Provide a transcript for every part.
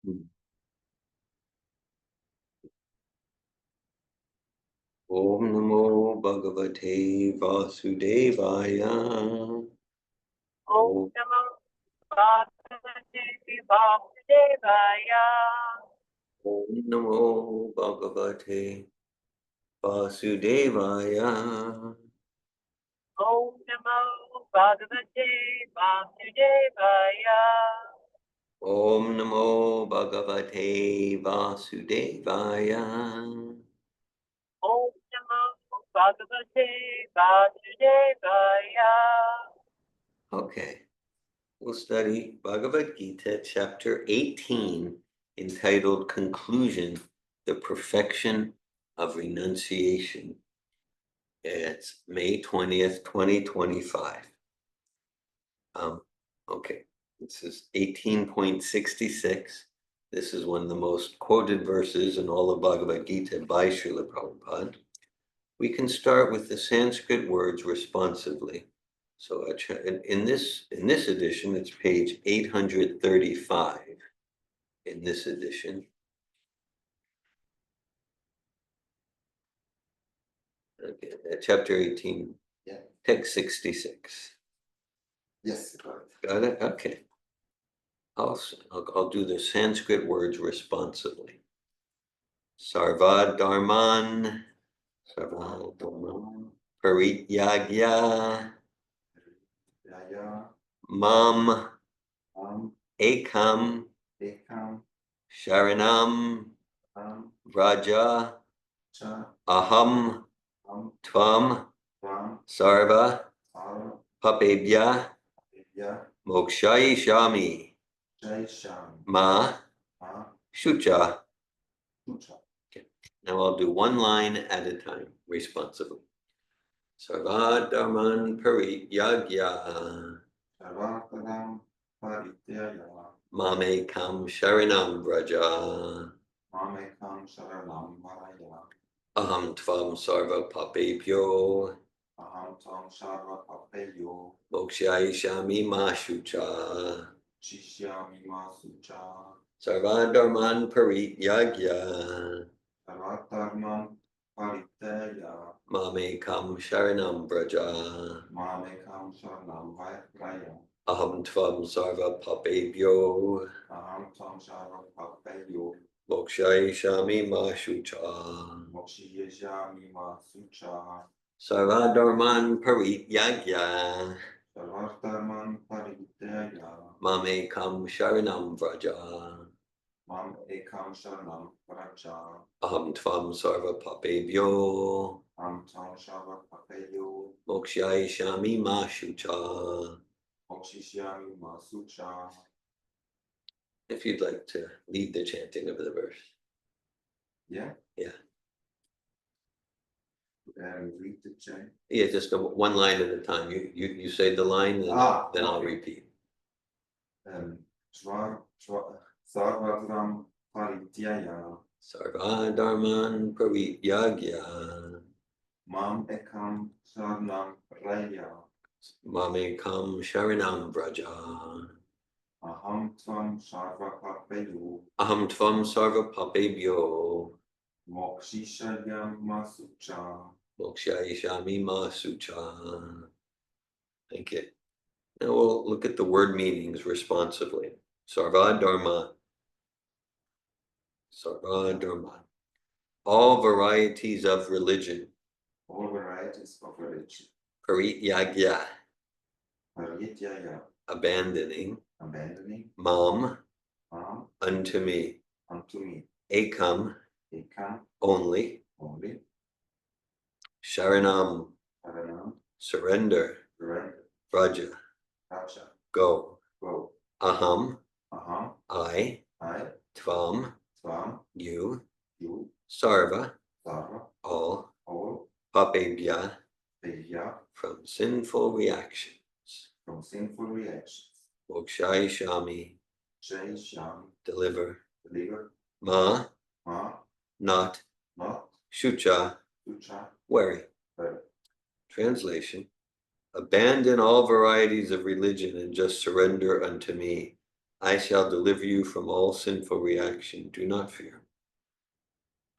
Om Namo Bhagavate Vasudevaya. Om Namo Bhagavate Vasudevaya. Om Namo Bhagavate Vasudevaya. Om Namo Bhagavate Vasudevaya. Om Namo Bhagavate Vasudevaya. Om Namo Bhagavate Vasudevaya. Okay, we'll study Bhagavad Gita, chapter 18, entitled Conclusion, the Perfection of Renunciation. It's May 20th, 2025. Okay, this is 18.66. This is one of the most quoted verses in all of Bhagavad Gita by Srila Prabhupada. We can start with the Sanskrit words responsively. So in this edition, it's page 835 in this edition. Okay, chapter 18, yeah. Text 66. Yes, Got it? Okay. I'll do the Sanskrit words responsively. Sarva Dharman, Parityagya, Mam, Ekam, Sharanam, Vraja, Aham, Tvam, Sarva, Papebhya, Mokshayishami, Ma, Shucha. Okay. Now I'll do one line at a time, responsibly. Sarva Dharman Parityagya, Mamekam Sharanam Vraja, Aham Tvam Sarva Papebhyo, Mokshayishami Ma Shucha. Sarva Dharman Parityagya, Mamekam Sharanam Vraja, Aham Tvam Sarva Papebhyo, Mokshayishami Ma Shucha. Sarva Dharman Parityagya, Mamekam Sharanam Vraja, Aham Tvam Sarva Papebhyo, Mokshayishami Ma Shucha. If you'd like to lead the chanting of the verse. Yeah? Yeah. Read the chant. Yeah, just one line at a time. You say the line, then I'll repeat. Sarvadram Parityaya, Sarva Dharman Parityagya, Mam Ekam Sharanam Raya, Mamekam Sharanam Vraja, Aham Tvam Sarva Papeyu, Aham Tvam Sarva Papebhyo, Mokshishayam Masucha. Mokshayishami Ma Sucha. Thank you. Now we'll look at the word meanings responsively. Sarva Dharma. Sarva Dharma. All varieties of religion. All varieties of religion. Parityagya. Parityaya. Abandoning. Abandoning. Mam. Mam. Unto me. Unto me. Ekam. Ekam. Only. Only. Sharanam. Sharanam. Surrender. Surrender. Vraja. Raja. Go. Go. Aham. Aham. I. Tvam. Tvam. You. You. Sarva. Sarva. All. All. Papebhya. Pevya. From sinful reactions. From sinful reactions. Mokshayishami. Sham. Deliver. Deliver. Ma. Ma. Not. Not. Shucha. Sucha. Wary. Wary. Translation. Abandon all varieties of religion and just surrender unto me. I shall deliver you from all sinful reaction. Do not fear.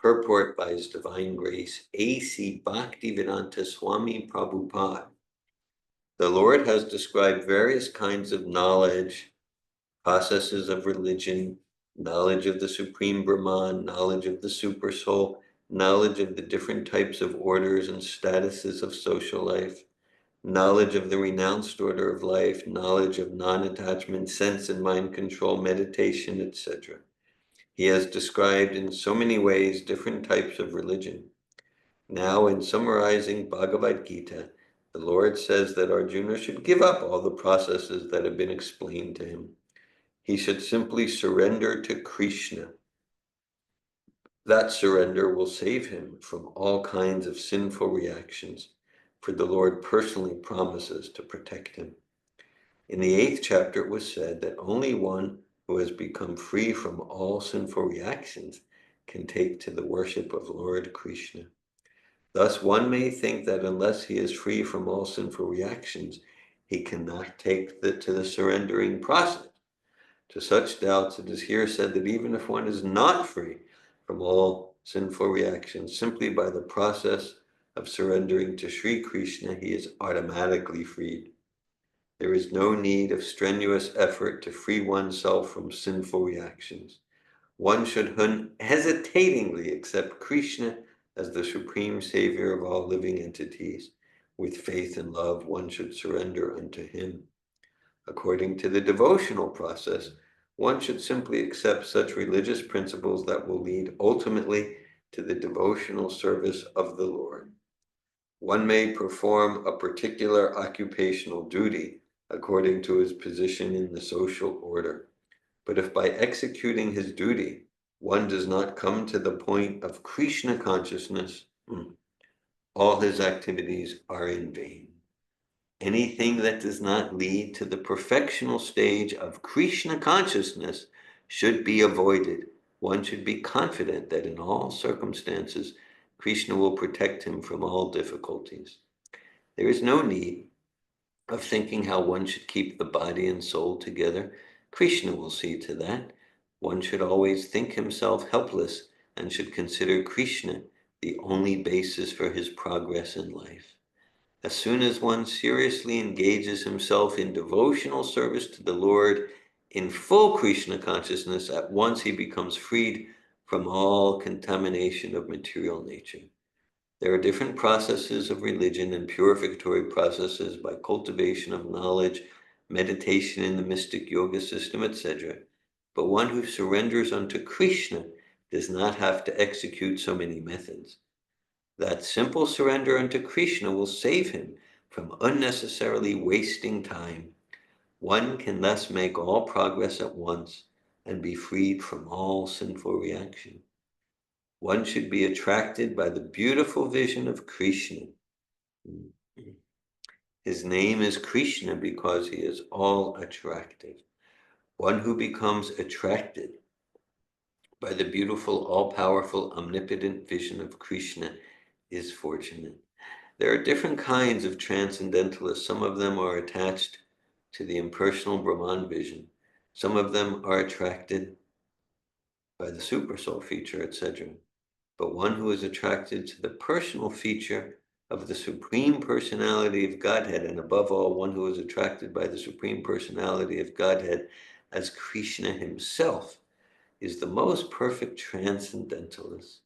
Purport by His Divine Grace, A.C. Bhaktivedanta Swami Prabhupada. The Lord has described various kinds of knowledge, processes of religion, knowledge of the Supreme Brahman, knowledge of the Supersoul, knowledge of the different types of orders and statuses of social life, knowledge of the renounced order of life, knowledge of non-attachment, sense and mind control, meditation, etc. He has described in so many ways different types of religion. Now, in summarizing Bhagavad Gita, the Lord says that Arjuna should give up all the processes that have been explained to him. He should simply surrender to Krishna. That surrender will save him from all kinds of sinful reactions, for the Lord personally promises to protect him. In the 8th chapter, it was said that only one who has become free from all sinful reactions can take to the worship of Lord Krishna. Thus, one may think that unless he is free from all sinful reactions, he cannot take to the surrendering process. To such doubts, it is here said that even if one is not free from all sinful reactions, simply by the process of surrendering to Sri Krishna, he is automatically freed. There is no need of strenuous effort to free oneself from sinful reactions. One should unhesitatingly accept Krishna as the supreme savior of all living entities. With faith and love, one should surrender unto him. According to the devotional process, one should simply accept such religious principles that will lead ultimately to the devotional service of the Lord. One may perform a particular occupational duty according to his position in the social order. But if by executing his duty, one does not come to the point of Krishna consciousness, all his activities are in vain. Anything that does not lead to the perfectional stage of Krishna consciousness should be avoided. One should be confident that in all circumstances, Krishna will protect him from all difficulties. There is no need of thinking how one should keep the body and soul together. Krishna will see to that. One should always think himself helpless and should consider Krishna the only basis for his progress in life. As soon as one seriously engages himself in devotional service to the Lord in full Krishna consciousness, at once he becomes freed from all contamination of material nature. There are different processes of religion and purificatory processes by cultivation of knowledge, meditation in the mystic yoga system, etc. But one who surrenders unto Krishna does not have to execute so many methods. That simple surrender unto Krishna will save him from unnecessarily wasting time. One can thus make all progress at once and be freed from all sinful reaction. One should be attracted by the beautiful vision of Krishna. His name is Krishna because he is all attractive. One who becomes attracted by the beautiful, all-powerful, omnipotent vision of Krishna is fortunate. There are different kinds of transcendentalists. Some of them are attached to the impersonal Brahman vision. Some of them are attracted by the supersoul feature, etc. But one who is attracted to the personal feature of the Supreme Personality of Godhead, and above all, one who is attracted by the Supreme Personality of Godhead as Krishna himself, is the most perfect transcendentalist.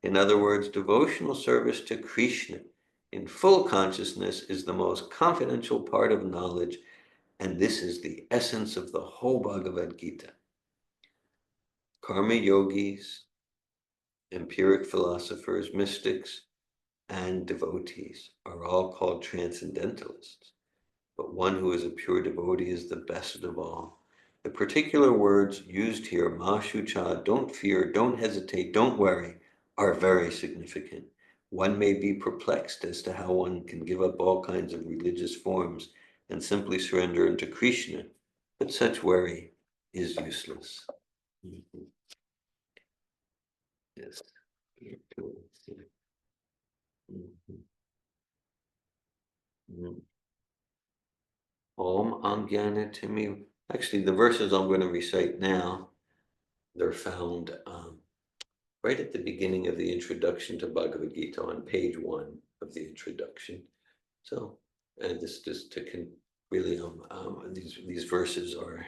In other words, devotional service to Krishna in full consciousness is the most confidential part of knowledge, and this is the essence of the whole Bhagavad Gita. Karma yogis, empiric philosophers, mystics, and devotees are all called transcendentalists, but one who is a pure devotee is the best of all. The particular words used here, ma shucha, don't fear, don't hesitate, don't worry, are very significant. One may be perplexed as to how one can give up all kinds of religious forms and simply surrender unto Krishna, but such worry is useless. Yes. Om Angyana Timi. Actually, the verses I'm going to recite now, they're found right at the beginning of the introduction to Bhagavad Gita on page 1 of the introduction. So, and this just to really, these verses are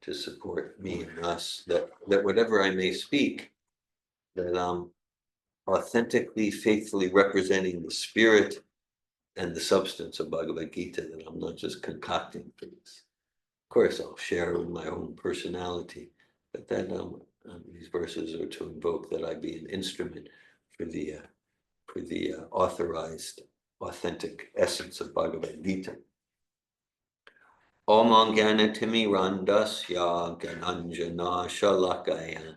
to support me and us that whatever I may speak, that authentically, faithfully representing the spirit and the substance of Bhagavad Gita, that I'm not just concocting things. Of course, I'll share in my own personality, but that these verses are to invoke that I be an instrument for the authorized, authentic essence of Bhagavad Gita. Om Jnanatimirandasya Gyananjana Shalakaya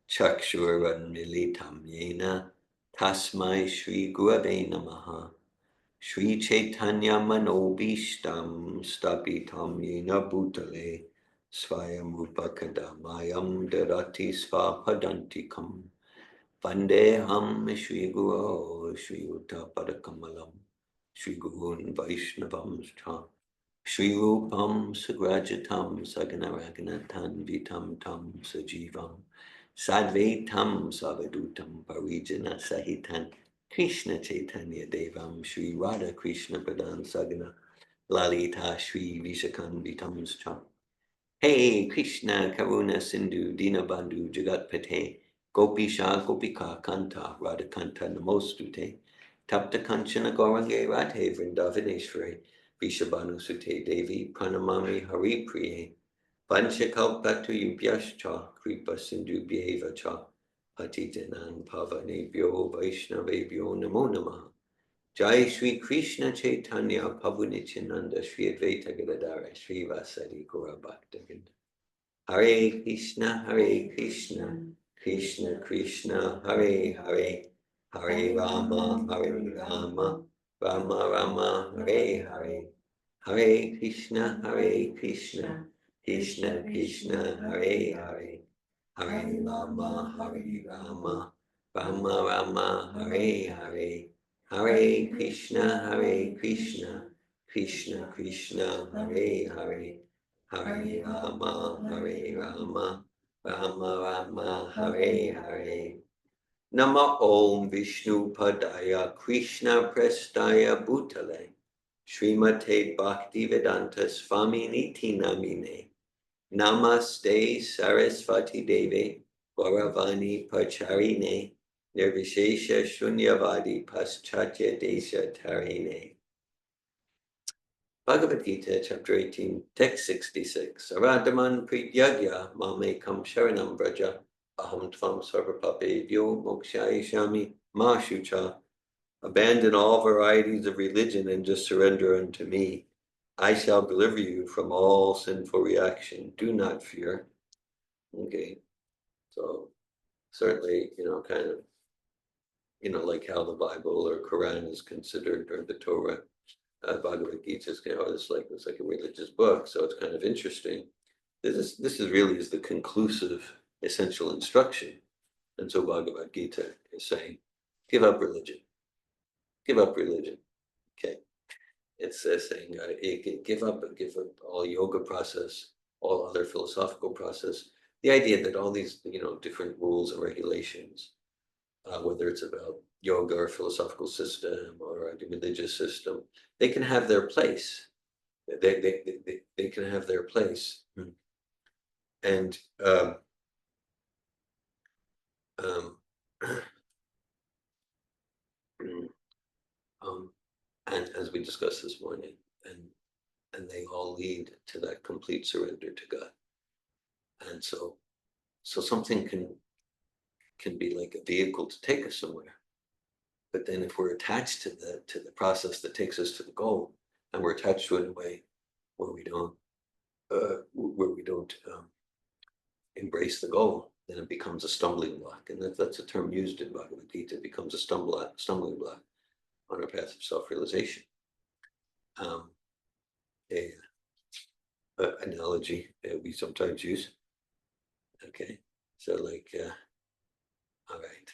Chakshuranmilitam Yena Tasmai Shri Gurave Namaha Shri Chaitanya Manobishtam Stapitam Yena Bhutale Svayam Rupa Kadamayam Darati Svapadantikam Vandeham Shri Guru Shri Uta Padakamalam Shri Gurun Vaishnavam Cha Shri Rupam Sagrajatam Saganaraganatam Vitam Tam Sajivam Sadvaitam Savadutam Parijana Sahitan Krishna Chaitanya Devam Shri Radha Krishna Pradan Sagana Lalita Shri Vishakan Vitam Cha Hey Krishna Karuna Sindhu Dinabandhu Jagat Pate Gopisha Gopika Kanta Radha Kanta Namostute Tapta Kanchana Gorange Radhe Vrindavaneshwari Vishabhanu Sute Devi Pranamami Hari Priye Vanchakalpatu Yubhyascha Kripa Sindhu Bhyeva Cha Patijanan Pavanebhyo Vaishnavebhyo Namo Namaha Jai Shri Krishna Chaitanya Prabhu Nityananda Shri Advaita Gadadara Shri Vasari Gaura Bhaktavinda Hare Krishna Krishna Krishna Hare Hare Hare Rama Rama Rama Hare Hare Hare Krishna Krishna Krishna Hare Hare Hare Rama Rama Rama Hare Hare Hare Krishna Krishna Krishna Hare Hare Hare Rama Rama Rama Hare Hare Nama Om Vishnu Padaya Krishna Prestaya Bhutale Srimate Bhaktivedanta Swami Niti Namine Namaste Sarasvati Deve Gauravani Pacharine Nirvishesha Shunyavadi Paschatya Desha Tarine. Bhagavad Gita, chapter 18, text 66. Aradaman Prityagya Mamekam Sharanam Vraja Aham Tvam Sarvapapebhyo Mokshayishami Ma Shucha. Abandon all varieties of religion and just surrender unto me. I shall deliver you from all sinful reaction. Do not fear. Okay. So certainly, kind of, like how the Bible or Quran is considered, or the Torah, Bhagavad Gita is it's like a religious book. So it's kind of interesting. This is really the conclusive, essential instruction. And so Bhagavad Gita is saying, give up religion. Give up religion. Okay. It's saying give up all yoga process, all other philosophical process. The idea that all these different rules and regulations, whether it's about yoga or philosophical system or a religious system, they can have their place. They can have their place, and and as we discussed this morning, and they all lead to that complete surrender to God. And so something can be like a vehicle to take us somewhere. But then if we're attached to the process that takes us to the goal, and we're attached to it in a way where we don't embrace the goal, then it becomes a stumbling block. And that's a term used in Bhagavad Gita. It becomes a stumbling block on our path of self-realization. A analogy we sometimes use. Okay, so all right.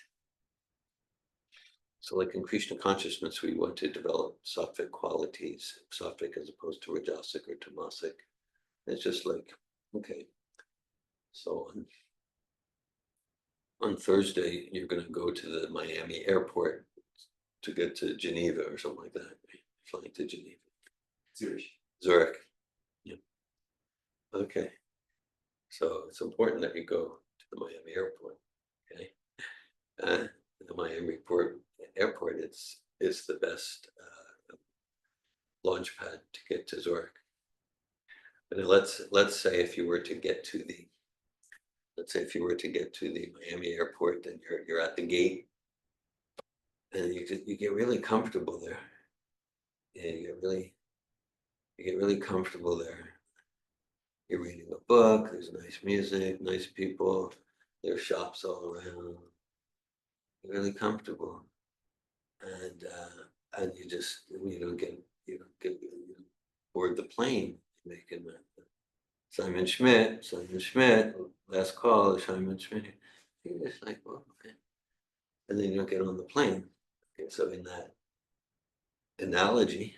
So like in Krishna consciousness, we want to develop sattvic qualities, sattvic as opposed to rajasic or tamasic. It's just like, okay, so on Thursday, you're gonna go to the Miami airport to get to Geneva or something like that, right? Flying to Geneva. Zurich. Zurich. Yeah. Okay. So it's important that you go to the Miami airport. Okay. The Miami airport, it's the best launch pad to get to Zurich. But let's say if you were to get to the Miami airport, then you're at the gate, and you get really comfortable there. Yeah, you get really comfortable there. You're reading a book. There's nice music, nice people. There's shops all around. You're really comfortable, and you don't get board the plane. You're making Simon Schmidt, last call, Simon Schmidt. You're just like, well, okay. And then you don't get on the plane. Okay, so in that analogy,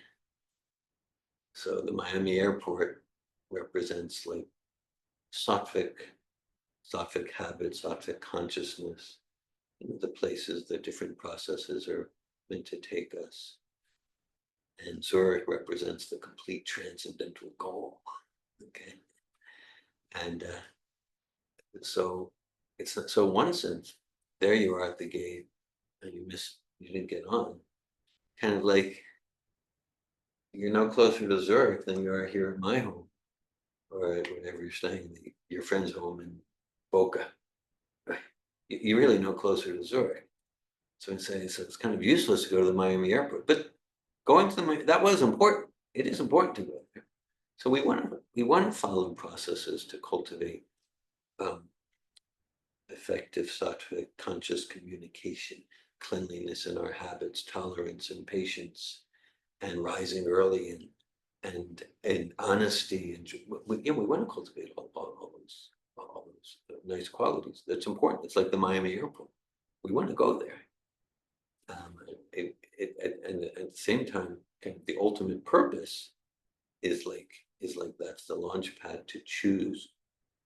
so the Miami airport represents like sattvic habit, sattvic consciousness, the places, the different processes are meant to take us. And Zurich represents the complete transcendental goal. Okay. And so it's not, so in one sense, there you are at the gate and you didn't get on. Kind of like you're no closer to Zurich than you are here at my home or wherever you're staying, your friend's home in Boca. Right? You're really no closer to Zurich. So it's kind of useless to go to the Miami airport, but going to that was important. It is important to go there. So we want to follow processes to cultivate effective sattvic conscious communication, cleanliness in our habits, tolerance and patience, and rising early and honesty and we want to cultivate all those nice qualities. That's important. It's like the Miami airport. We want to go there. And at the same time, kind of the ultimate purpose is like that's the launch pad to choose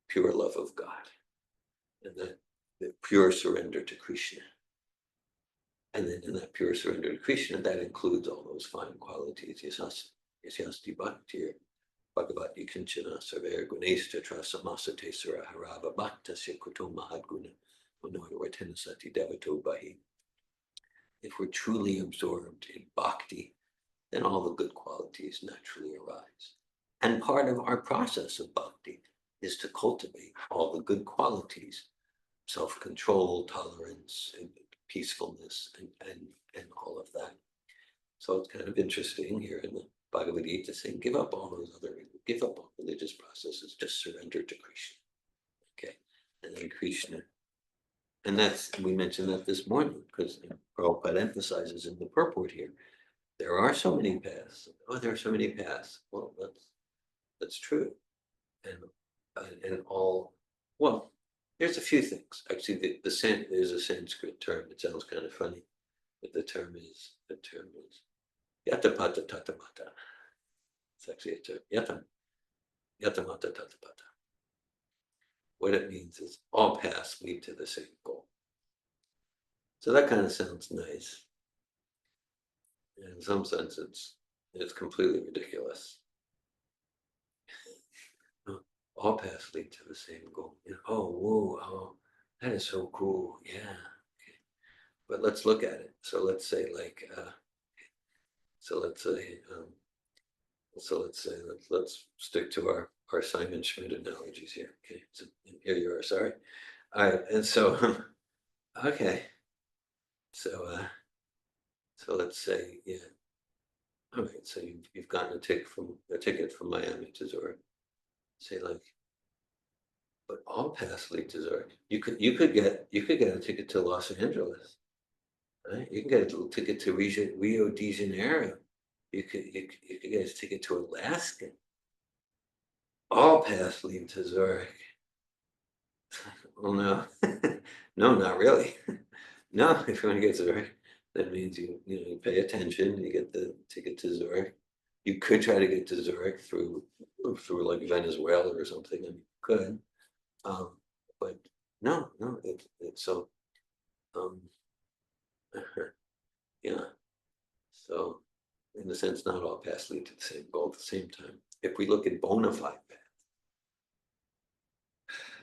pure love of God, and the pure surrender to Krishna. And then in that pure surrender to Krishna, that includes all those fine qualities. Yasyasti bhaktir bhagavati kinchana sarver gunesta trasamasate saraharava bhaktasya kuto mahadguna unoyarvatena sati devato bahi. If we're truly absorbed in bhakti, then all the good qualities naturally arise. And part of our process of bhakti is to cultivate all the good qualities, self-control, tolerance, and peacefulness, and all of that. So it's kind of interesting here in the Bhagavad Gita saying, give up all religious processes, just surrender to Krishna. Okay, and then Krishna. And we mentioned that this morning because Prabhupada emphasizes in the purport here, there are so many paths. Oh, there are so many paths. Well, that's true. And all, well, there's a few things. Actually, there's a Sanskrit term. It sounds kind of funny, but the term is yatapata tatamata. It's actually a term. Yatamata tatapata. What it means is all paths lead to the same goal. So that kind of sounds nice. In some sense, it's completely ridiculous. All paths lead to the same goal. Oh, whoa, oh, that is so cool. Yeah. Okay. But let's look at it. So let's say let's stick to our Simon Schmidt analogies here. Okay. So here you are. Sorry. All right. And so, okay. So let's say, yeah. All right. So you've gotten a ticket from Miami to Zurich. Say like, but all paths lead to Zurich. You could get a ticket to Los Angeles, right? You can get a ticket to Rio de Janeiro. You could get a ticket to Alaska. All paths lead to Zurich. Well, no, no, not really. No, if you want to get to Zurich, that means you pay attention. You get the ticket to Zurich, You could try to get to Zurich through like Venezuela or something, I mean, you could. But no, it's so, yeah. So in a sense, not all paths lead to the same goal at the same time. If we look at bona fide paths,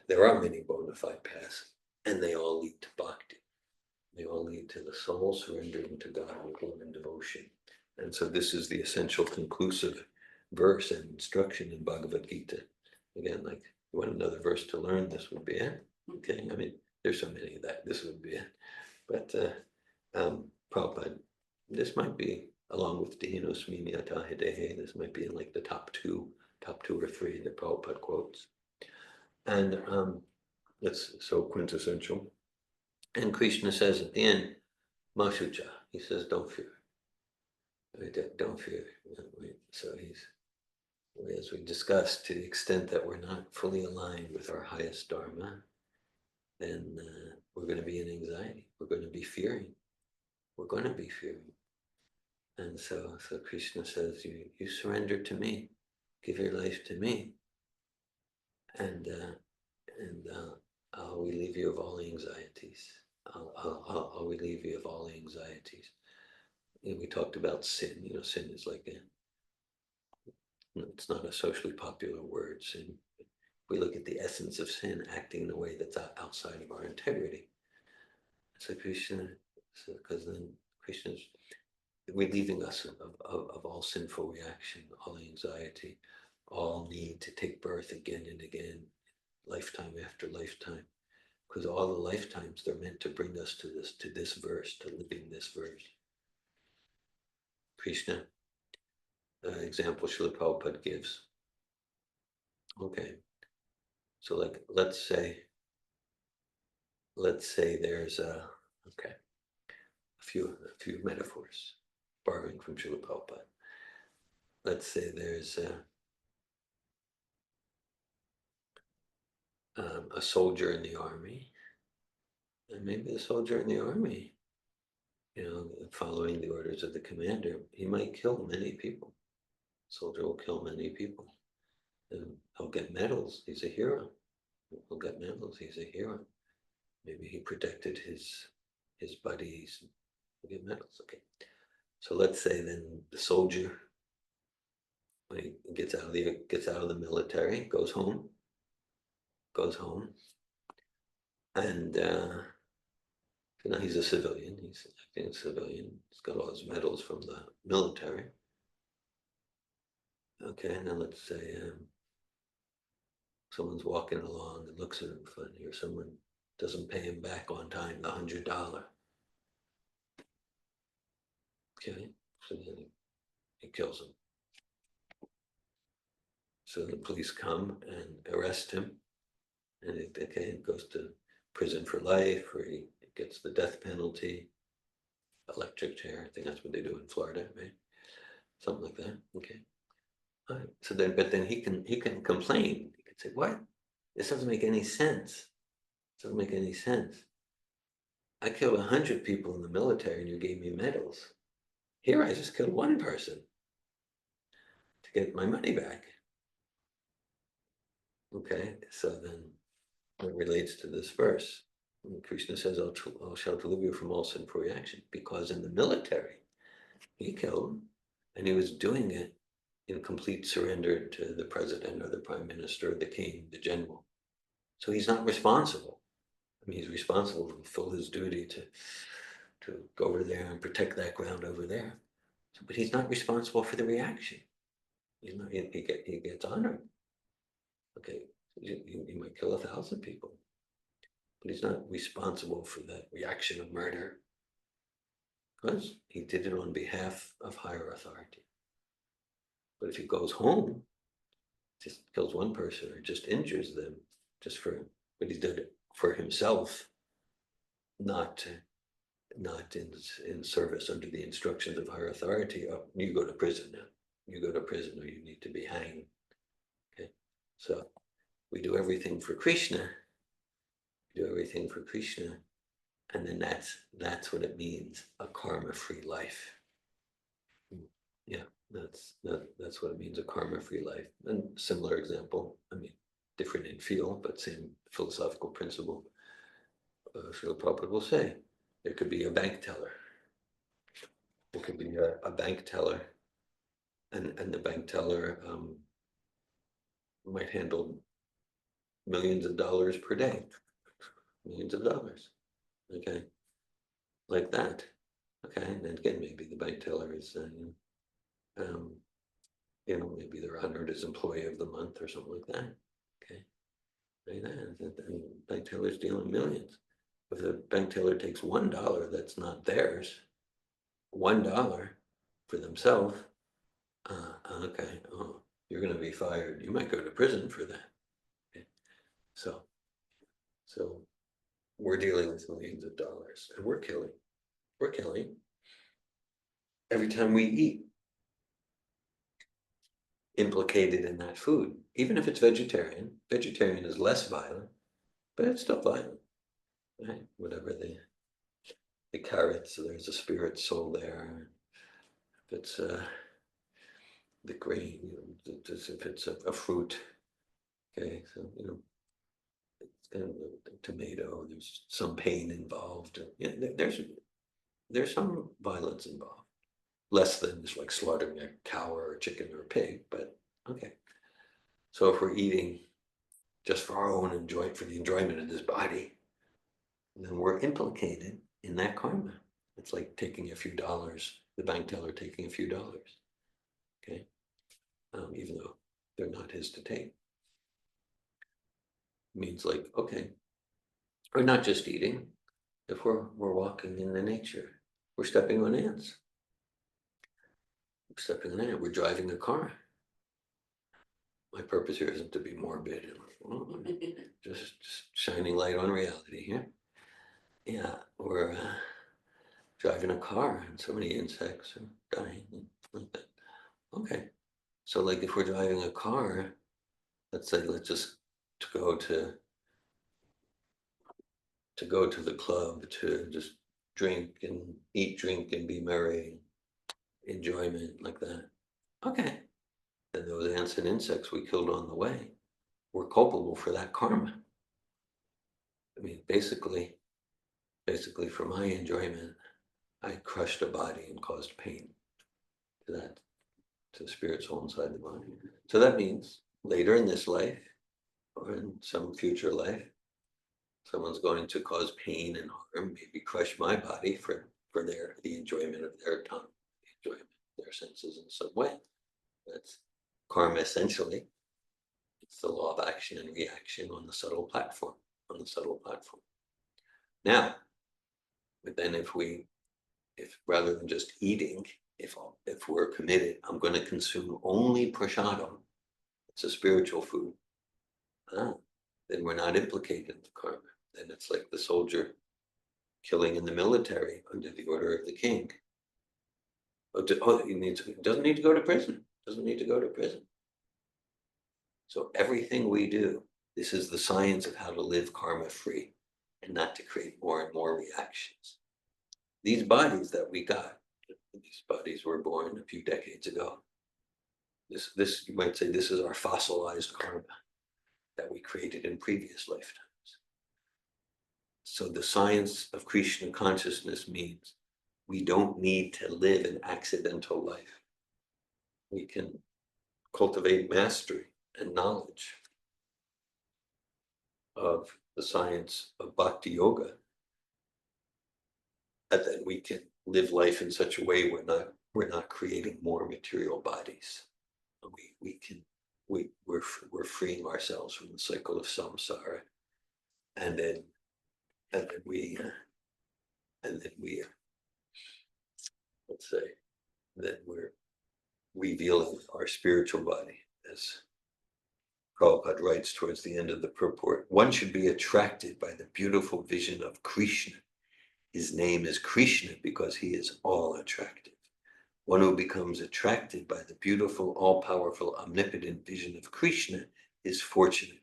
there are many bona fide paths, and they all lead to bhakti. They all lead to the soul surrendering to God with love and devotion. And so this is the essential conclusive verse and instruction in Bhagavad Gita. Again, like, you want another verse to learn, this would be it. Okay, I mean, there's so many of that, this would be it. But Prabhupada, this might be, along with Dinos Mimyata Hidehe, this might be in like the top two or three that Prabhupada quotes. And that's so quintessential. And Krishna says at the end, Mashucha, he says, don't fear. Don't fear. So as we discussed, to the extent that we're not fully aligned with our highest dharma, then we're going to be in anxiety. We're going to be fearing. We're going to be fearing. And so Krishna says, you surrender to me, give your life to me, and I'll relieve you of all anxieties. I'll relieve you of all anxieties. And we talked about sin. Sin is like it's not a socially popular word. Sin. If we look at the essence of sin, acting in a way that's outside of our integrity. So Krishna, because then Krishna's relieving us of all sinful reaction, all anxiety, all need to take birth again and again, lifetime after lifetime. Because all the lifetimes, they're meant to bring us to this verse, to living this verse. Krishna, example Srila Prabhupada gives. Okay, so like, let's say there's a few metaphors, borrowing from Srila Prabhupada. Let's say there's a soldier in the army, and maybe the soldier in the army, following the orders of the commander, he might kill many people. Soldier will kill many people, and he'll get medals. He's a hero. He'll get medals. He's a hero. Maybe he protected his buddies. He'll get medals. Okay. So let's say then the soldier, when he gets out of the military, goes home, and he's a civilian. He's acting as a civilian. He's got all his medals from the military. Okay, and then let's say someone's walking along and looks at him funny, or someone doesn't pay him back on time the $100. Okay, so then he kills him. So the police come and arrest him, and he goes to prison for life, or he gets the death penalty, electric chair. I think that's what they do in Florida, right? Something like that. Okay. All right. So then, but then he can complain. He can say, "What? This doesn't make any sense. It doesn't make any sense. I killed 100 people in the military, and you gave me medals. Here, I just killed one person to get my money back." Okay. So then, it relates to this verse. And Krishna says, "I shall deliver you from all sinful reaction," because in the military, he killed, and he was doing it in complete surrender to the president or the prime minister, the king, the general. So he's not responsible. I mean, he's responsible to fulfill his duty to go over there and protect that ground over there. But he's not responsible for the reaction. He gets honored. Okay, he might kill 1,000 people, but he's not responsible for that reaction of murder, because he did it on behalf of higher authority. But if he goes home, just kills one person or just injures them, just for what he did for himself, not in service under the instructions of higher authority, you go to prison now. You go to prison, or you need to be hanged. Okay, so we do everything for Krishna. We do everything for Krishna, and then that's what it means, a karma-free life. Yeah, That's what it means, a karma-free life. And similar example, I mean, different in feel, but same philosophical principle. Srila Prabhupada will say, there could be a bank teller. There could be a bank teller, and the bank teller might handle millions of dollars per day, millions of dollars, okay, like that, okay. And then again, maybe the bank teller is, maybe they're honored as employee of the month or something like that, okay. Like that, and bank teller's dealing millions. If the bank teller takes $1 that's not theirs, $1 for themselves, okay, oh, you're going to be fired. You might go to prison for that. Okay. So we're dealing with millions of dollars, and we're killing every time we eat, implicated in that food. Even if it's vegetarian is less violent, but it's still violent, right? Whatever the carrots, so there's a spirit soul there. If it's the grain, if it's a fruit, okay, so it's kind of the tomato, there's some pain involved. There's some violence involved, less than just like slaughtering a cow or a chicken or a pig, but okay. So if we're eating just for our own enjoyment, for the enjoyment of this body, then we're implicated in that karma. It's like taking a few dollars, the bank teller taking a few dollars, okay, even though they're not his to take. It means like, okay, or not just eating. If we're walking in the nature, we're stepping on ants. We're stepping on ants. We're driving a car. My purpose here isn't to be morbid, just shining light on reality here. Yeah, we're driving a car, and so many insects are dying and like that. Okay, so like if we're driving a car, let's say let's just go to the club to just drink and eat, drink and be merry, enjoyment like that. Okay, then those ants and insects we killed on the way, we're culpable for that karma. I mean, basically for my enjoyment, I crushed a body and caused pain to the spirit soul inside the body. So that means later in this life or in some future life, someone's going to cause pain and harm, maybe crush my body for the enjoyment of their tongue, the enjoyment of their senses in some way. That's karma essentially. It's the law of action and reaction on the subtle platform. Now, but then if rather than just eating, if we're committed, I'm going to consume only prasadam, it's a spiritual food, then we're not implicated in the karma. Then it's like the soldier killing in the military under the order of the king. He doesn't need to go to prison. So everything we do, this is the science of how to live karma free and not to create more and more reactions. These bodies that we got, these bodies were born a few decades ago. This you might say this is our fossilized karma that we created in previous lifetimes. So the science of Krishna consciousness means we don't need to live an accidental life. We can cultivate mastery and knowledge of the science of bhakti yoga, and then we can live life in such a way we're not creating more material bodies. We're freeing ourselves from the cycle of samsara, and then we let's say that we're revealing our spiritual body. As Prabhupada writes towards the end of the purport, one should be attracted by the beautiful vision of Krishna. His name is Krishna because he is all attractive. One who becomes attracted by the beautiful, all-powerful, omnipotent vision of Krishna is fortunate.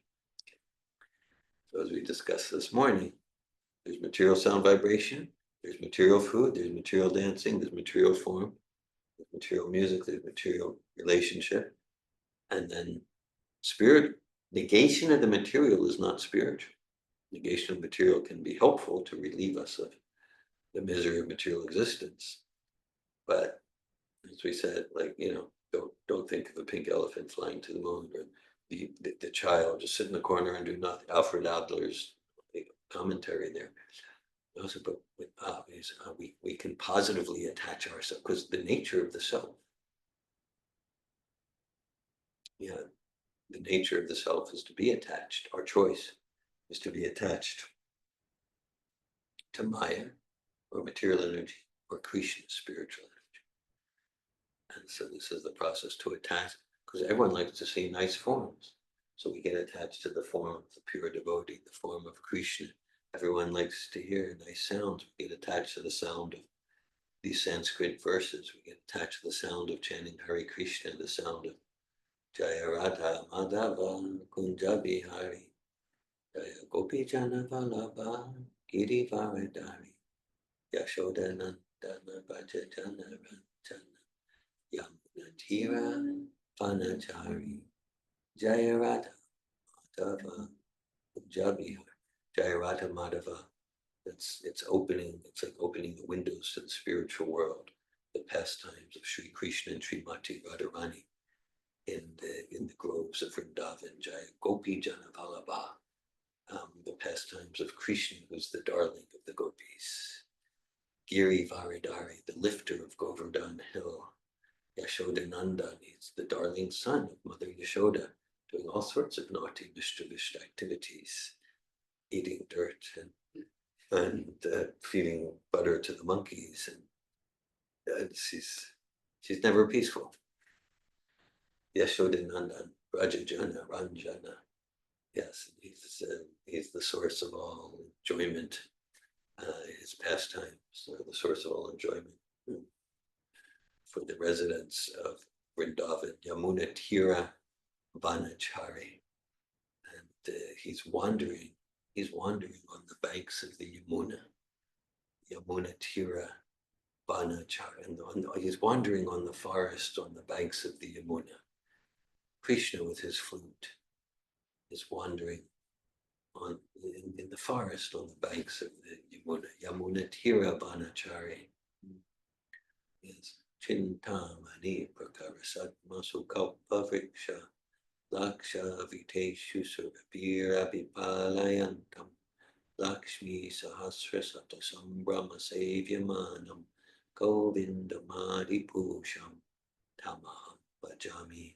So as we discussed this morning, there's material sound vibration, there's material food, there's material dancing, there's material form, There's material music, there's material relationship, and then spirit. Negation of the material is not spiritual. Negation of material can be helpful to relieve us of the misery of material existence, but as we said, like, don't think of a pink elephant flying to the moon, or the child just sit in the corner and do nothing. Alfred Adler's commentary there. Also, but we can positively attach ourselves, because the nature of the self, yeah, the nature of the self is to be attached. Our choice is to be attached to Maya, or material energy, or Krishna, spiritual energy. And so this is the process to attach, because everyone likes to see nice forms. So we get attached to the form of the pure devotee, the form of Krishna. Everyone likes to hear nice sounds. We get attached to the sound of these Sanskrit verses. We get attached to the sound of chanting Hare Krishna, the sound of Jaya Radha Madhava Kunja Bihari, Jaya Gopi Jana Vallabha Giri Varadari, Yashoda Nandana Bhaja Jana Ranjana, Yamuna Tira Vanachari, Jaya Radha Madhava Kunja Bihari, Jaya Radha Madhava. It's like opening the windows to the spiritual world, the pastimes of Sri Krishna and Srimati Radharani in the groves of Vrindavan, Jaya Gopi Jana Vallabha, the pastimes of Krishna, who's the darling of the gopis. Giri Varadari, the lifter of Govardhan Hill. Yashoda Nandan, he's the darling son of Mother Yashoda, doing all sorts of naughty, mischievous activities, eating dirt and feeding butter to the monkeys, and she's never peaceful. Yashoda Nandan, Rajajana, Ranjana. Yes, he's the source of all enjoyment. His pastimes are the source of all enjoyment for the residents of Vrindavan, Yamuna Tira Vanachari. And he's wandering on the banks of the Yamuna Tira Vanachari. And he's wandering on the forest on the banks of the Yamuna. Krishna with his flute is wandering in the forest on the banks of the Yamuna Tira Vanachari. Yes. Chintamani Prakarasat Masu Kalpa Vriksha Laksha Viteshu Surabhira Vipalayantam Lakshmi Sahasra Satasambrama Savyamanam Govindamadi Pusham Tamaham Bhajami.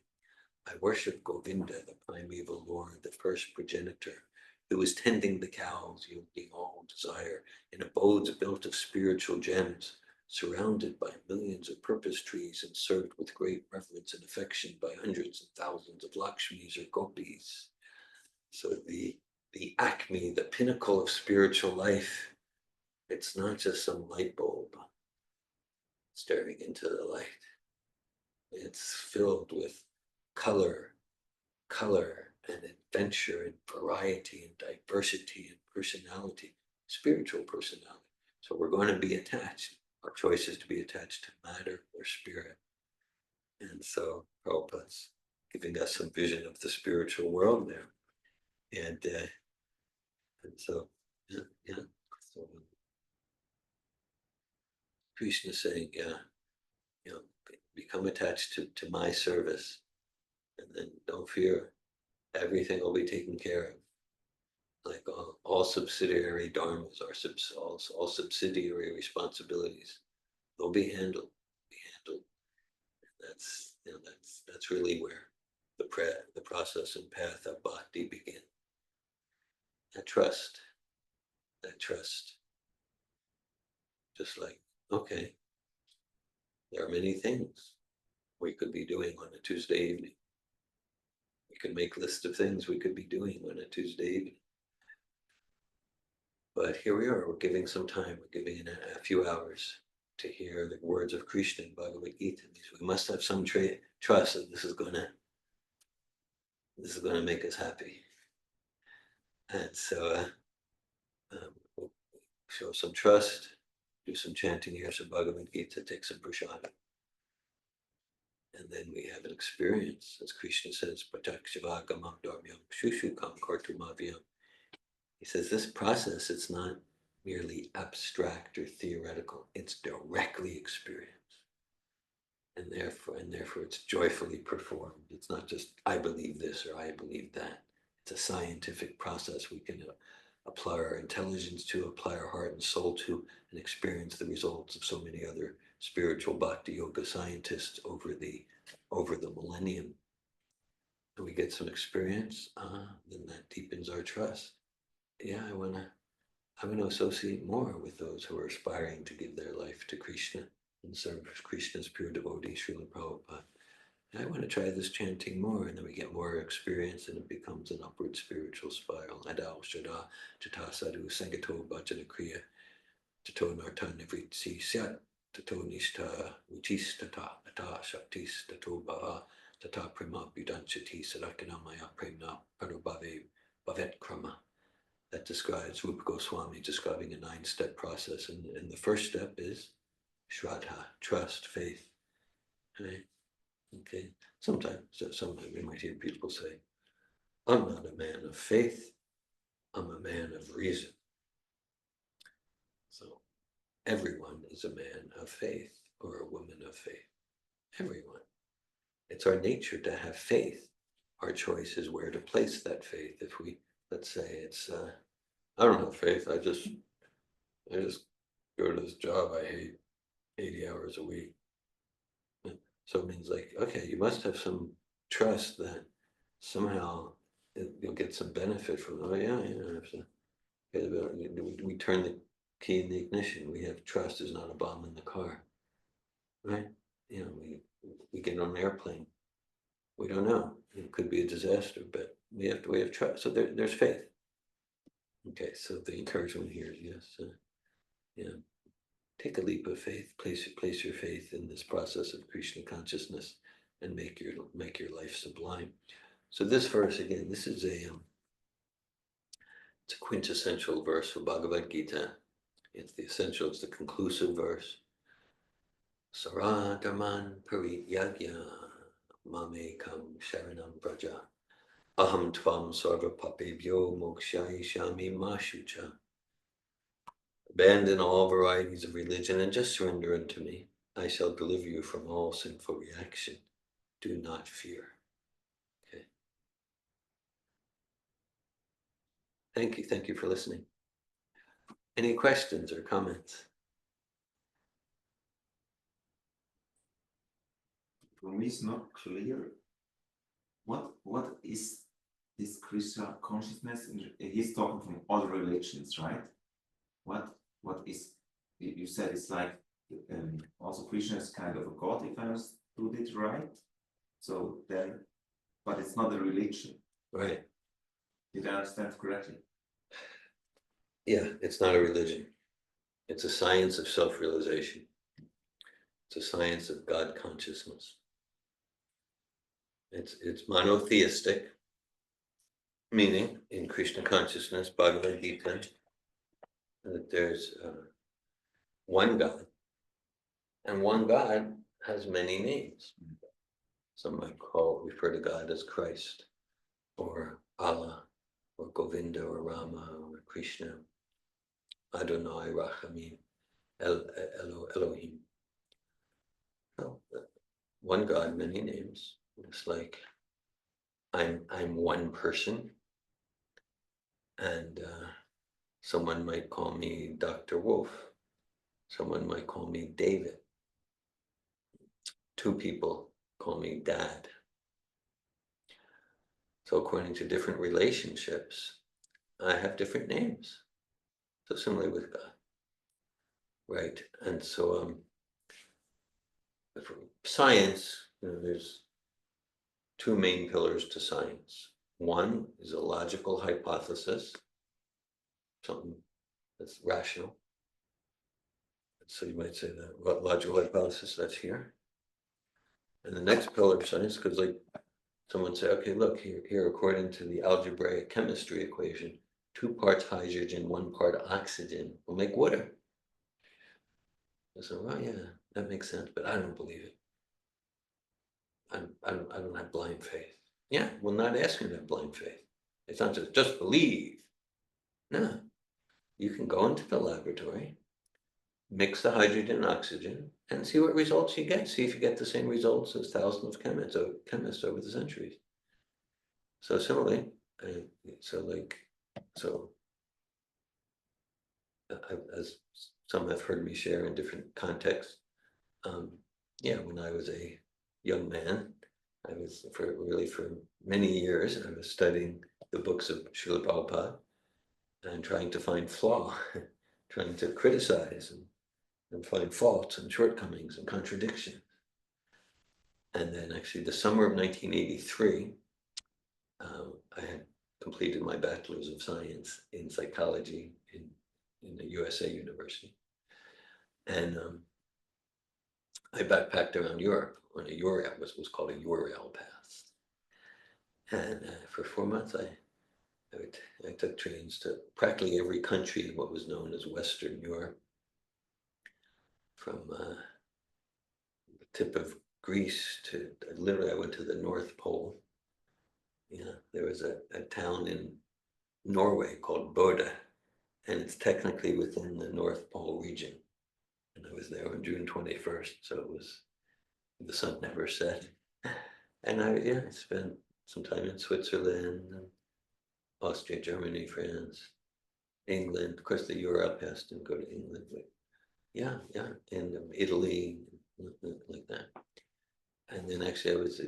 I worship Govinda, the primeval Lord, the first progenitor, who is tending the cows, yielding all desire, in abodes built of spiritual gems, surrounded by millions of purpose trees and served with great reverence and affection by hundreds and thousands of Lakshmis or Gopis. So the acme, the pinnacle of spiritual life, it's not just some light bulb staring into the light. It's filled with color and adventure and variety and diversity and personality, spiritual personality. So we're going to be attached. Our choice is to be attached to matter or spirit. And so Prabhupada's giving us some vision of the spiritual world there. And so, yeah. So Krishna saying, become attached to my service, and then don't fear, everything will be taken care of. Like all subsidiary dharmas, all subsidiary responsibilities, they'll be handled. That's really where the process and path of bhakti begin. That trust. Just like, okay, there are many things we could be doing on a Tuesday evening. We could make lists of things we could be doing on a Tuesday evening. But here we are, we're giving some time, we're giving in a few hours to hear the words of Krishna in Bhagavad Gita. We must have some trust that this is gonna make us happy. And so we'll show some trust, do some chanting, hear some Bhagavad Gita, take some prasada. And then we have an experience, as Krishna says, Pratyakshavagamam dharmyam shushukam kartumavyam. He says this process, it's not merely abstract or theoretical, it's directly experienced. And therefore it's joyfully performed. It's not just, I believe this or I believe that. It's a scientific process we can apply our intelligence to, apply our heart and soul to, and experience the results of so many other spiritual bhakti yoga scientists over the millennium. And we get some experience, then that deepens our trust. Yeah, I want to associate more with those who are aspiring to give their life to Krishna and serve Krishna's pure devotee, Srila Prabhupada. And I want to try this chanting more, and then we get more experience, and it becomes an upward spiritual spiral. Adao Shada Jata Sadhu Sangato Bhajana Kriya Tato Narta Nivritsi Syat Tato Nishtha Uchistata Ata Shaktis Tato Bhava Tata Prema Budanchati Sadakanamaya Premna Parubhave Bhavet Krama. That describes Rupa Goswami describing a 9-step process. And the first step is Shraddha, trust, faith. Right? Okay. Sometimes we might hear people say, I'm not a man of faith, I'm a man of reason. So everyone is a man of faith or a woman of faith. Everyone. It's our nature to have faith. Our choice is where to place that faith. If we, let's say it's, I don't have faith, I just go to this job I hate 80 hours a week. So it means like, okay, you must have some trust that somehow you'll get some benefit from it. Oh yeah. We turn the key in the ignition. We have trust is not a bomb in the car, right? You know, we get on an airplane. We don't know. It could be a disaster, but we have trust. So there's faith. Okay, so the encouragement here is yes, yeah. Take a leap of faith. Place your faith in this process of Krishna consciousness, and make your life sublime. So this verse again, this is it's a quintessential verse for Bhagavad Gita. It's the conclusive verse. Saradharman parityagya mamekam sharanam praja aham tvam sarva papebhyo mokshayishami ma shucha. Abandon all varieties of religion and just surrender unto me. I shall deliver you from all sinful reaction. Do not fear. Okay. Thank you for listening. Any questions or comments? For me, it's not clear. What is this Krishna consciousness? He's talking from all religions, right? What is? You said it's like also Krishna is kind of a god, if I understood it right. So then, but it's not a religion. Right. Did I understand correctly? Yeah, it's not a religion. It's a science of self-realization. It's a science of God consciousness. It's monotheistic, meaning in Krishna consciousness, Bhagavad Gita, that there's one God, and one God has many names. Some might refer to God as Christ, or Allah, or Govinda, or Rama, or Krishna, Adonai, Rachamim, Elohim. So, one God, many names. It's like I'm one person, and someone might call me Dr. Wolf. Someone might call me David. Two people call me Dad. So according to different relationships, I have different names. So similarly with God, right? And so for science, there's two main pillars to science. One is a logical hypothesis, something that's rational. So you might say that logical hypothesis, that's here. And the next pillar of science, because like someone say, okay, look, here, according to the algebraic chemistry equation, 2 parts hydrogen, 1 part oxygen will make water. I said, well, yeah, that makes sense, but I don't believe it. I don't have blind faith. Yeah, we're not asking to have blind faith. It's not just believe. No, you can go into the laboratory, mix the hydrogen and oxygen, and see what results you get. See if you get the same results as thousands of chemists over the centuries. So similarly, so as some have heard me share in different contexts, yeah, when I was a young man, I was for many years, I was studying the books of Srila Prabhupada and trying to find flaw, trying to criticize and find faults and shortcomings and contradictions. And then actually the summer of 1983, I had completed my bachelor's of science in psychology in the USA University. And I backpacked around Europe on a Eurail, was called a Eurail pass. And for 4 months, I took trains to practically every country in what was known as Western Europe, from the tip of Greece to literally, I went to the North Pole. Yeah, there was a town in Norway called Bodø, and it's technically within the North Pole region. And I was there on June 21st, so it was, the sun never set. And I spent some time in Switzerland, and Austria, Germany, France, England. Of course, the Euro pass didn't go to England, but yeah, and Italy, like that. And then actually, I was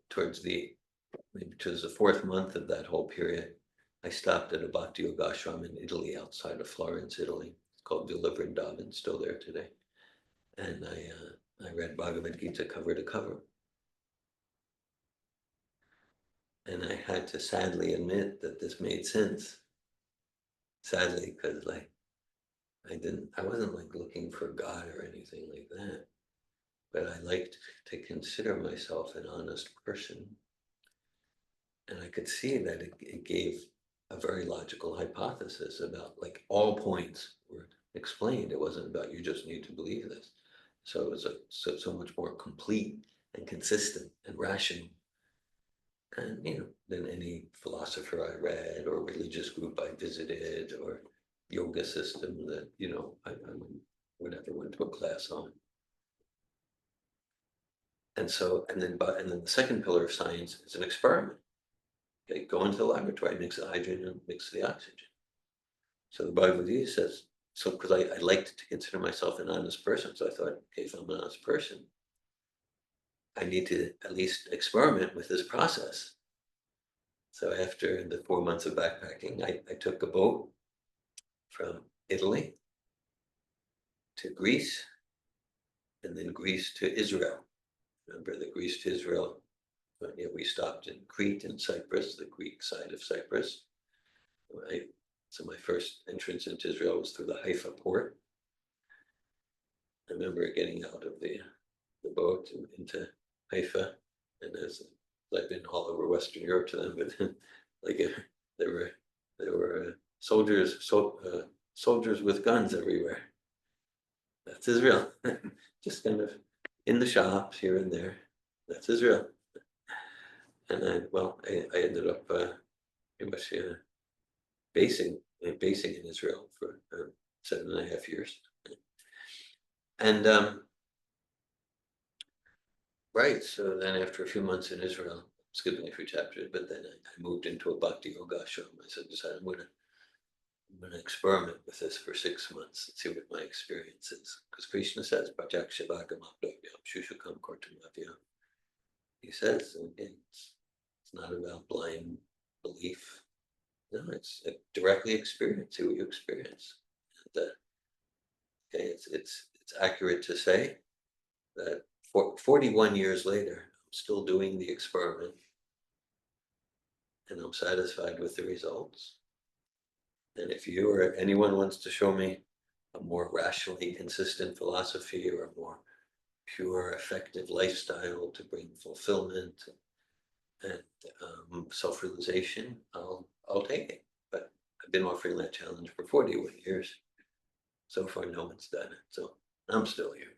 towards the fourth month of that whole period. I stopped at a Bhakti Yoga ashram in Italy, outside of Florence, Italy. It's called Villa Vrindavan, still there today. And I read Bhagavad Gita cover to cover. And I had to sadly admit that this made sense. Sadly, because I wasn't like looking for God or anything like that. But I liked to consider myself an honest person. And I could see that it gave a very logical hypothesis about, like, all points were explained. It wasn't about you just need to believe this. So it was so much more complete and consistent and rational. And than any philosopher I read or religious group I visited or yoga system that I would ever went to a class on. And then the second pillar of science is an experiment. Okay, go into the laboratory, mix the hydrogen and mix the oxygen. So the Bhagavad Gita says, so because I liked to consider myself an honest person, so I thought, okay, if I'm an honest person, I need to at least experiment with this process. So after the 4 months of backpacking, I took a boat from Italy to Greece, and then Greece to Israel. Remember the Greece to Israel? But yeah, we stopped in Crete and Cyprus, the Greek side of Cyprus. So my first entrance into Israel was through the Haifa port. I remember getting out of the boat into Haifa, and as I've been all over Western Europe to them, but like there were soldiers with guns everywhere. That's Israel. Just kind of in the shops here and there. That's Israel. And I ended up pretty much basing in Israel for 7.5 years. And right, so then after a few months in Israel, skipping a few chapters, but then I moved into a Bhakti Yoga ashram. I decided I'm gonna experiment with this for 6 months and see what my experience is. Because Krishna says, Shushukam Kortamavya. He says, again, it's not about blind belief. No, it's directly experience, see what you experience. And, okay, it's accurate to say that 41 years later, I'm still doing the experiment and I'm satisfied with the results. And if you or anyone wants to show me a more rationally consistent philosophy or a more pure, effective lifestyle to bring fulfillment and self-realization, I'll take it. But I've been offering that challenge for 41 years. So far, no one's done it. So I'm still here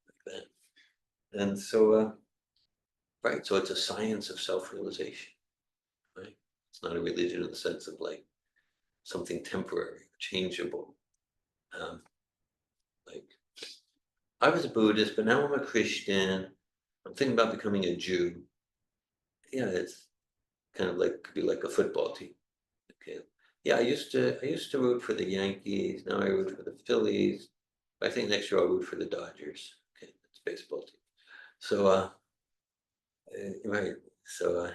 like that. And so Right, so it's a science of self-realization, right? It's not a religion in the sense of like something temporary, changeable. Like, I was a Buddhist, but now I'm a Christian. I'm thinking about becoming a Jew. Yeah, it's kind of like could be like a football team. Okay. Yeah, I used to root for the Yankees. Now I root for the Phillies. I think next year I'll root for the Dodgers. Okay, that's a baseball team. So right. So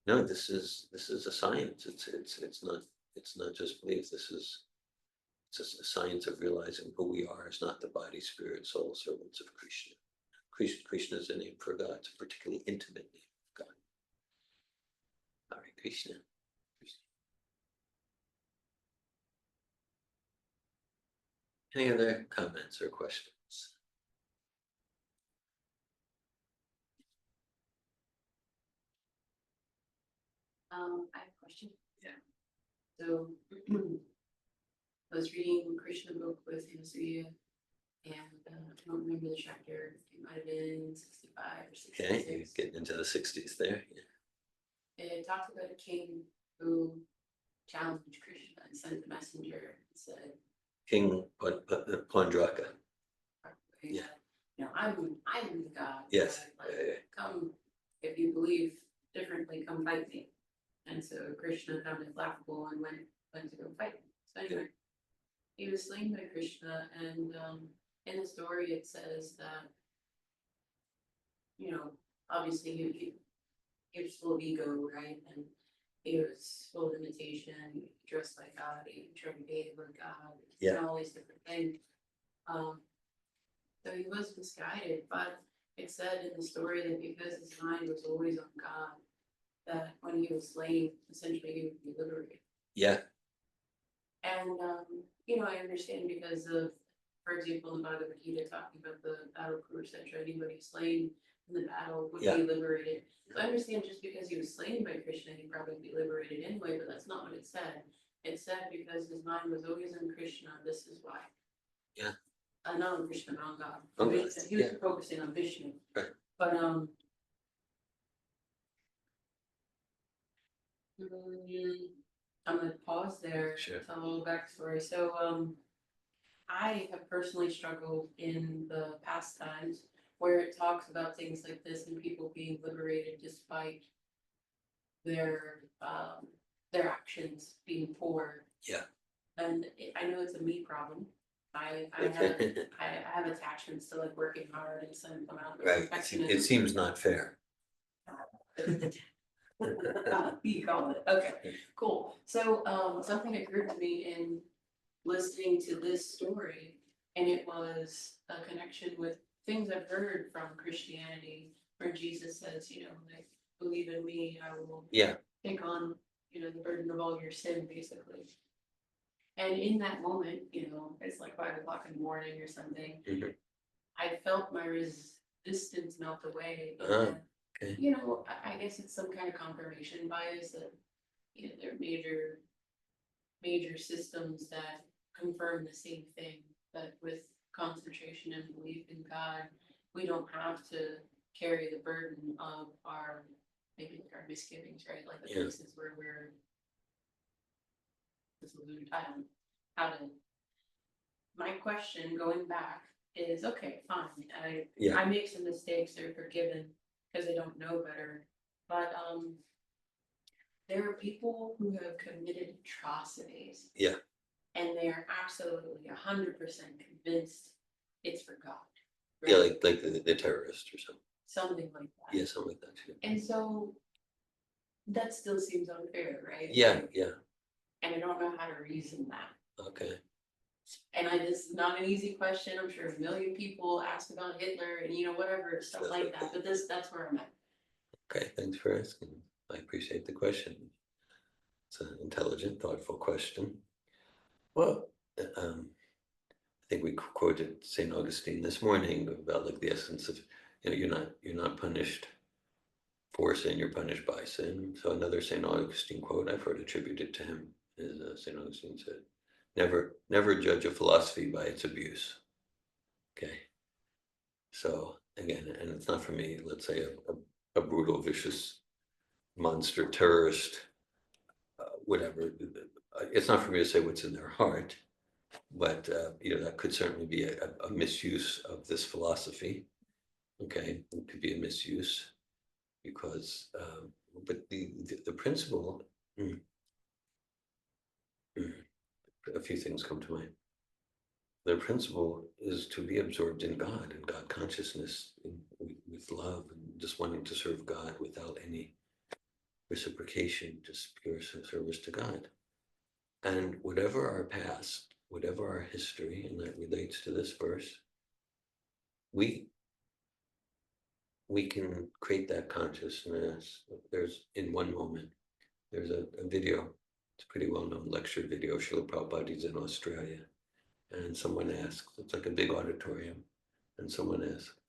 no, this is a science. It's not just belief. This is it's just a science of realizing who we are as not the body, spirit, soul, servants of Krishna. Krishna is a name for God. It's a particularly intimate name of God. Hare Krishna. Any other comments or questions? I have a question. Yeah. So I was reading Krishna book with Hinasuya, and I don't remember the chapter. It might have been 65 or Okay, 66. you're getting into the 60s there. Yeah. It talked about a king who challenged Krishna and sent a messenger and said, King Pondraka. Yeah. You know, I'm the god. Yes. But, like, come, if you believe differently, come fight me. And so Krishna found it laughable and went to go fight him. So anyway, he was slain by Krishna, and in the story it says that, you know, obviously he was full of ego, right? And he was full of imitation, he dressed like God, he tried to behave like God, Yeah. and all these different things. So he was misguided, but it said in the story that because his mind was always on God, that when he was slain, essentially he would be liberated. Yeah. And you know, I understand because of, for example, in the Bhagavad Gita talking about the battle crew, etc. Anybody slain in the battle would Yeah. be liberated. So I understand just because he was slain by Krishna, he'd probably be liberated anyway, but that's not what it said. It said because his mind was always on Krishna, this is why. Yeah. Not on Krishna, but on God. On God, He was yeah. focusing on Vishnu. Right. But I'm gonna pause there. Sure. Tell a little backstory. So I have personally struggled in the past times where it talks about things like this and people being liberated despite their actions being poor. Yeah. And I know it's a me problem. I have attachments to like working hard and some amount of Right. It seems not fair. You called it. Okay, cool. So something occurred to me in listening to this story, and it was a connection with things I've heard from Christianity, where Jesus says, you know, like, believe in me, I will Yeah. take on, you know, the burden of all your sin, basically. And in that moment, you know, it's like 5 o'clock in the morning or something. Mhm. I felt my resistance melt away. Oh, okay. You know, I guess it's some kind of confirmation bias that, you know, there are major systems that confirm the same thing, that with concentration and belief in God, we don't have to carry the burden of our, maybe our misgivings, right? Like the Yeah. places where we're disillusioned. I don't know how to. My question going back is, okay, fine. Yeah. I make some mistakes, they're forgiven because I don't know better. But there are people who have committed atrocities. Yeah. And they're absolutely 100% convinced it's for God. Yeah, right? like the terrorist or something. Something like that. Yeah, something like that too. And so that still seems unfair, right? Yeah, yeah. And I don't know how to reason that. Okay. And this is not an easy question. I'm sure a million people ask about Hitler and, you know, whatever, stuff like that. But that's where I'm at. Okay, thanks for asking. I appreciate the question. It's an intelligent, thoughtful question. Well, I think we quoted St. Augustine this morning about like the essence of, you know, you're not punished for sin, you're punished by sin. So another St. Augustine quote I've heard attributed to him is St. Augustine said, never judge a philosophy by its abuse. Okay. So again, and it's not for me, let's say a brutal, vicious monster terrorist, whatever. It's not for me to say what's in their heart, but that could certainly be a misuse of this philosophy. Okay, it could be a misuse because, but the principle, a few things come to mind. The principle is to be absorbed in God and God consciousness with love and just wanting to serve God without any reciprocation, just pure service to God. And whatever our past, whatever our history, and that relates to this verse, we can create that consciousness. There's in one moment, there's a video, it's a pretty well-known lecture video, Srila Prabhupada's in Australia. And someone asked, it's like a big auditorium, and someone asked,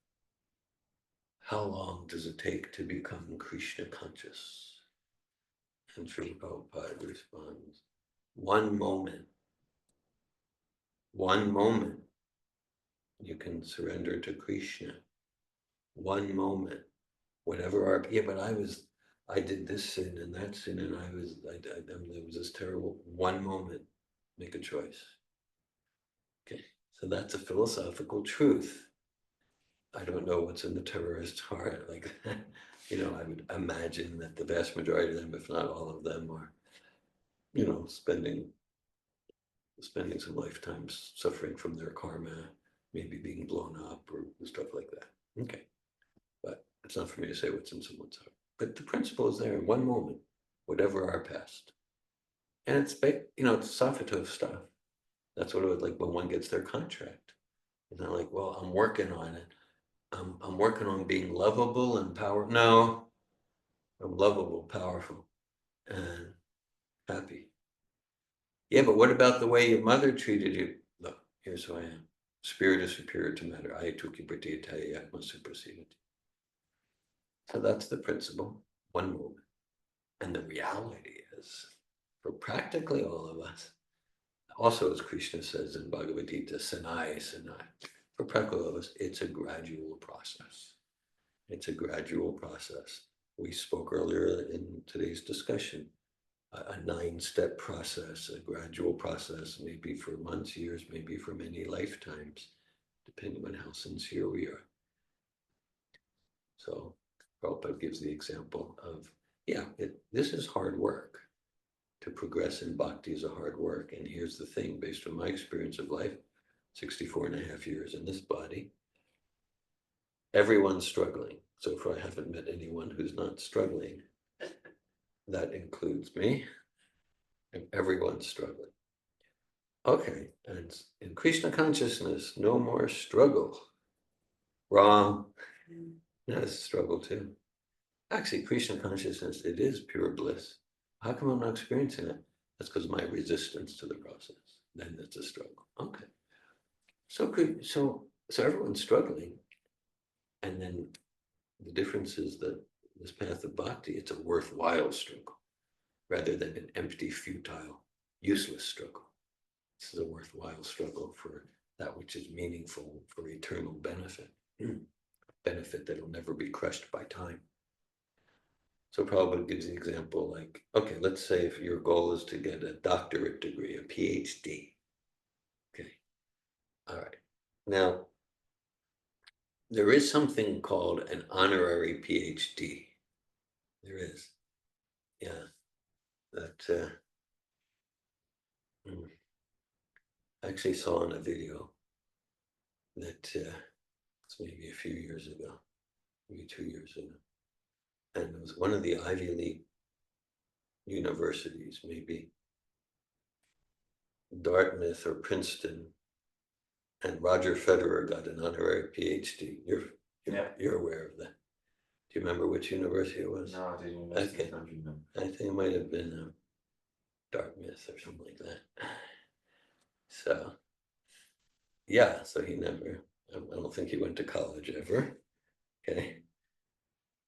how long does it take to become Krishna conscious? And Srila Prabhupada responds, one moment you can surrender to Krishna. One moment, whatever our, but I did this sin and that sin, and it was this terrible. One moment, make a choice. Okay, so that's a philosophical truth. I don't know what's in the terrorist's heart. Like, I would imagine that the vast majority of them, if not all of them, are, spending some lifetimes suffering from their karma, maybe being blown up or stuff like that. Okay, but it's not for me to say what's in someone's heart. But the principle is there in one moment, whatever our past. And it's Sophative stuff. That's what it was like when one gets their contract. It's not like, well, I'm working on it. I'm working on being lovable and powerful. No, I'm lovable, powerful, and happy. Yeah, but what about the way your mother treated you? Look, here's who I am. Spirit is superior to matter. Ayatuki pratitaya atma suprasidati. So that's the principle, one moment. And the reality is, for practically all of us, also as Krishna says in Bhagavad Gita, Sanai, Sanai, for practically all of us, it's a gradual process. It's a gradual process. We spoke earlier in today's discussion, a 9-step process, a gradual process, maybe for months, years, maybe for many lifetimes, depending on how sincere we are. So Prabhupada gives the example of, this is hard work. To progress in bhakti is a hard work. And here's the thing, based on my experience of life, 64 and a half years in this body, everyone's struggling. So far, I haven't met anyone who's not struggling. That includes me. And everyone's struggling. Okay, and in Krishna consciousness, no more struggle. Wrong. That's a struggle too. Actually, Krishna consciousness, it is pure bliss. How come I'm not experiencing it? That's because of my resistance to the process. Then it's a struggle. Okay. So everyone's struggling. And then the difference is that this path of bhakti, it's a worthwhile struggle rather than an empty, futile, useless struggle. This is a worthwhile struggle for that which is meaningful, for eternal benefit, benefit that will never be crushed by time. So Prabhupada gives the example like, okay, let's say if your goal is to get a doctorate degree, a PhD. Okay, all right. Now, there is something called an honorary PhD. There is. Yeah, that I actually saw in a video that it's maybe a few years ago, maybe 2 years ago. And it was one of the Ivy League universities, maybe Dartmouth or Princeton, and Roger Federer got an honorary PhD. You're aware of that. Do you remember which university it was? No, I didn't. Okay. I don't remember. I think it might have been Dartmouth or something like that. So, yeah, so he never, I don't think he went to college ever. Okay.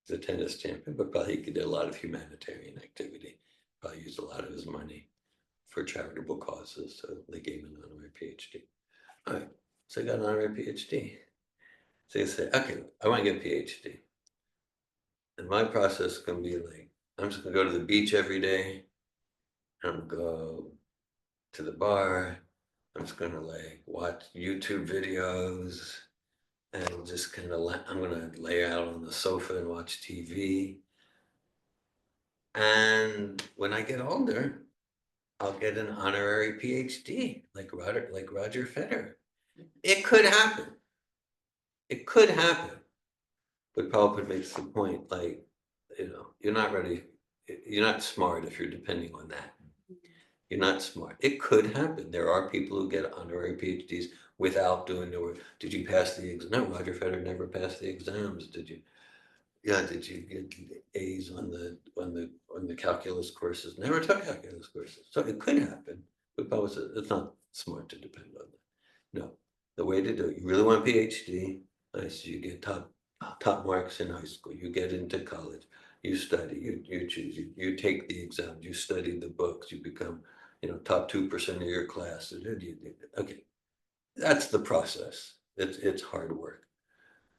He's a tennis champion, but probably he did a lot of humanitarian activity. Probably used a lot of his money for charitable causes. So they gave him an honorary PhD. All right. So he got an honorary PhD. So you say, okay, I want to get a PhD. And my process can be like, I'm just gonna go to the beach every day. I'm gonna go to the bar. I'm just gonna like watch YouTube videos and just kind of I'm gonna lay out on the sofa and watch TV. And when I get older, I'll get an honorary PhD like Roger Federer. It could happen. It could happen. But Prabhupada makes the point, like, you're not ready. You're not smart if you're depending on that. You're not smart. It could happen. There are people who get honorary PhDs without doing the work. Did you pass the exam? No, Roger Federer never passed the exams. Did you? Yeah. Did you get A's on the calculus courses? Never took calculus courses. So it could happen. But Prabhupada said it's not smart to depend on that. No, the way to do it. You really want a PhD? Nice. You get top marks in high school. You get into college. You study. You choose. You take the exams. You study the books. You become, top 2% of your class. Okay, that's the process. It's hard work,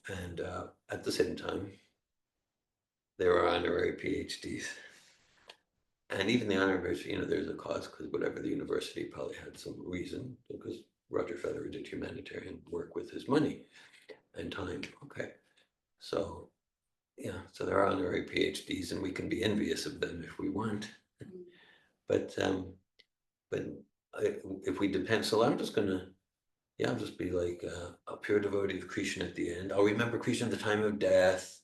and at the same time, there are honorary PhDs, and even the honorary, there's a cause because whatever the university probably had some reason because Roger Federer did humanitarian work with his money and time. Okay, so yeah, so there are honorary PhDs, and we can be envious of them if we want. But if we depend, so I'm just gonna, yeah, I'll just be like a pure devotee of Krishna at the end. I'll remember Krishna at the time of death,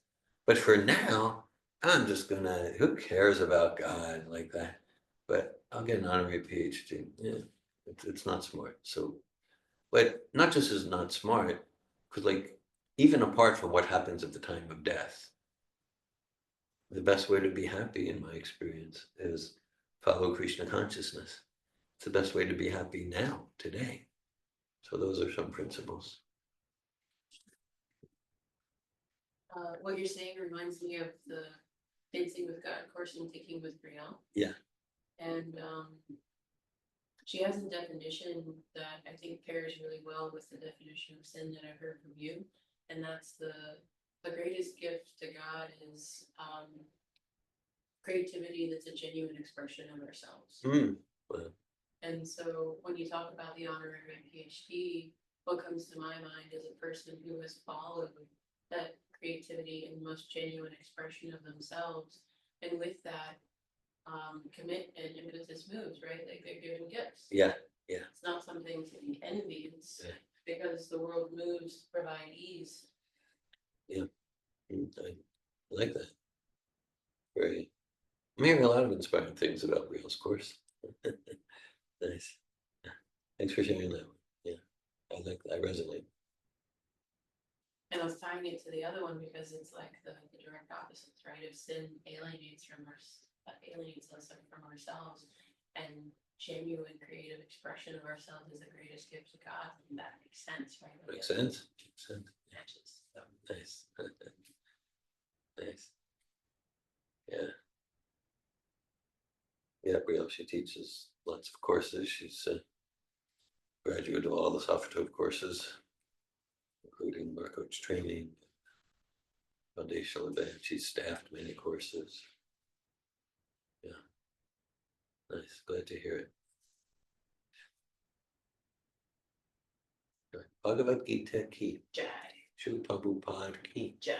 but for now, I'm just gonna. Who cares about God like that? But I'll get an honorary PhD. Yeah, it's not smart. So, but not just is not smart, because like even apart from what happens at the time of death, the best way to be happy, in my experience, is follow Krishna consciousness. It's the best way to be happy now, today. So those are some principles. What you're saying reminds me of the Dancing with God course in Thinking with Brielle. Yeah. And she has a definition that I think pairs really well with the definition of sin that I've heard from you. And that's the greatest gift to God is creativity that's a genuine expression of ourselves. Well, And so when you talk about the honorary PhD, what comes to my mind is a person who has followed that creativity and most genuine expression of themselves. And with that, commit and impetus moves, right? Like they're given gifts. yeah. It's not something to be envied. It's Yeah. because the world moves to provide ease. I like that. Very. I'm hearing a lot of inspiring things about Brielle's course. Nice. Yeah. Thanks for sharing that one. Yeah, I like that. I resonate. And I was tying it to the other one because it's like the direct opposites, right? If sin alienates us from ourselves, and genuine creative expression of ourselves is the greatest gift to God, and that makes sense, right? Like Makes it sense. Makes sense. matches. Nice. Nice. Yeah. Yeah, Brielle, she teaches lots of courses. She's a graduate of all the software courses, including bar coach training, foundational event. She's staffed many courses. Yeah. Nice. Glad to hear it. Bhagavad Gita ki Jai. Srila Prabhupada ki Jai.